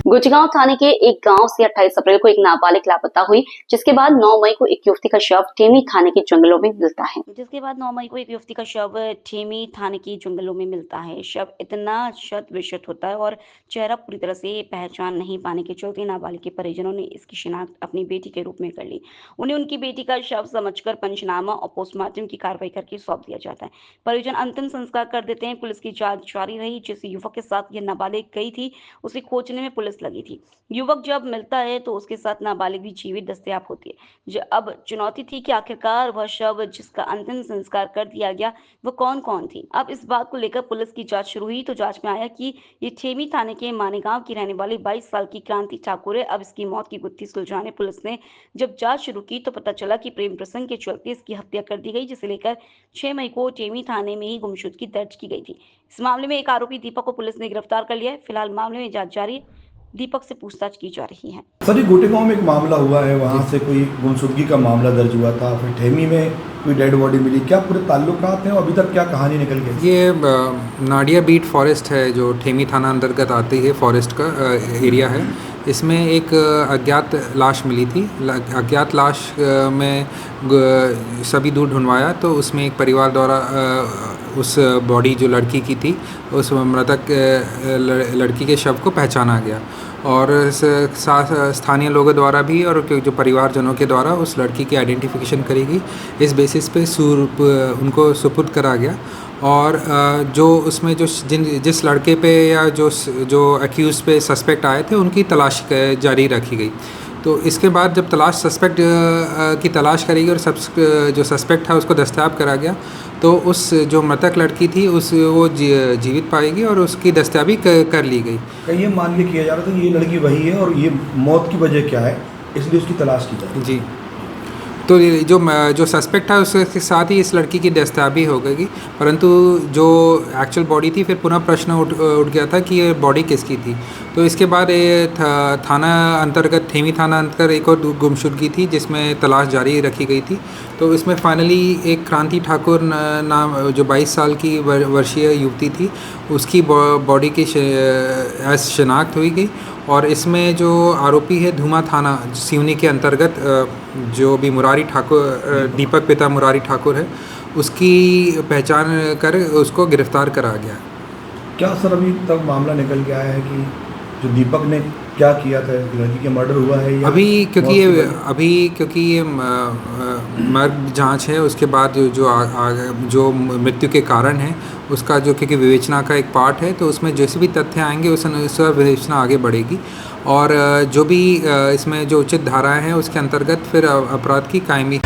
गुजगांव थाने के एक गांव से 28 अप्रैल को एक नाबालिग लापता हुई, जिसके बाद 9 मई को एक युवती का शव ठेमी थाने के जंगलों में मिलता है। शव इतना शत विशत होता है और चेहरा पूरी तरह से पहचान नहीं पाने के चलते नाबालिग के परिजनों ने इसकी शिनाख्त अपनी बेटी के रूप में कर ली। उन्हें उनकी बेटी का शव समझकर पंचनामा और पोस्टमार्टम की कार्रवाई करके सौंप दिया जाता है। परिजन अंतिम संस्कार कर देते हैं। पुलिस की जांच जारी रही। जिस युवक के साथ यह नाबालिग गई थी, उसे खोजने में पुलिस लगी थी। युवक जब मिलता है तो उसके साथ नाबालिग भी जीवित दस्तयाब होती है। अब चुनौती थी कि आखिरकार वह शव जिसका अंतिम संस्कार कर दिया गया वह कौन थी। अब इस बात को लेकर पुलिस की जांच शुरू हुई तो जांच में आया कि ये ठेमी थाने के मानेगांव की रहने वाली 22 साल की क्रांति ठाकुर है। अब इसकी मौत की गुत्थी सुलझाने पुलिस ने जब जांच शुरू की तो पता चला कि प्रेम प्रसंग के चलते इसकी हत्या कर दी गई, जिसे लेकर 6 मई को टेमी थाने में ही गुमशुदगी दर्ज की गई थी। इस मामले में एक आरोपी दीपक को पुलिस ने गिरफ्तार कर लिया है। फिलहाल मामले में जांच जारी है। दीपक से पूछताछ की जा रही है। सर, ये गोटेगांव में एक मामला हुआ है, वहाँ से कोई गुमशुदगी का मामला दर्ज हुआ था, फिर ठेमी में कोई डेड बॉडी मिली। क्या पूरे ताल्लुकात हैं और अभी तक क्या कहानी निकल गई? ये नाडिया बीट फॉरेस्ट है जो ठेमी थाना अंतर्गत आती है, फॉरेस्ट का एरिया है। इसमें एक अज्ञात लाश मिली थी। अज्ञात लाश में सभी दूर ढूंढवाया तो उसमें एक परिवार द्वारा उस बॉडी जो लड़की की थी, उस मृतक लड़की के शव को पहचाना गया और स्थानीय लोगों द्वारा भी और जो परिवारजनों के द्वारा उस लड़की की आइडेंटिफिकेशन करी गई। इस बेसिस पे उनको सुपुर्द करा गया और जो उसमें जिस लड़के पे या जो अक्यूज़ पे सस्पेक्ट आए थे उनकी तलाश जारी रखी गई। तो इसके बाद जब सस्पेक्ट की तलाश करी गई और जो सस्पेक्ट था उसको दस्तयाब करा गया तो उस जो मृतक लड़की थी वो जीवित पाएगी और उसकी दस्तयाबी कर ली गई। कहीं ये मान के किया जा रहा था कि ये लड़की वही है और ये मौत की वजह क्या है, इसलिए उसकी तलाश की जाए। जी, तो जो सस्पेक्ट था उसके साथ ही इस लड़की की दस्तयाबी हो गई, परंतु जो एक्चुअल बॉडी थी फिर पुनः प्रश्न उठ गया था कि ये बॉडी किसकी थी। तो इसके बाद थाना अंतर्गत ठेमी थाना अंतर्गत एक और गुमशुदगी थी जिसमें तलाश जारी रखी गई थी। तो इसमें फाइनली एक क्रांति ठाकुर नाम जो 22 साल की वर्षीय युवती थी उसकी बॉडी की शिनाख्त हुई गई और इसमें जो आरोपी है धूमा थाना सिवनी के अंतर्गत जो भी मुरारी ठाकुर दीपक पिता मुरारी ठाकुर है उसकी पहचान कर उसको गिरफ्तार करा गया। क्या सर अभी तक मामला निकल के आया है कि जो दीपक ने क्या किया था, लड़की का मर्डर हुआ है या क्योंकि ये मर्ग जांच है, उसके बाद जो मृत्यु के कारण है उसका जो क्योंकि विवेचना का एक पार्ट है तो उसमें जैसे भी तथ्य आएंगे उस अनुसार विवेचना आगे बढ़ेगी और जो भी इसमें जो उचित धाराएं हैं उसके अंतर्गत फिर अपराध की कायमी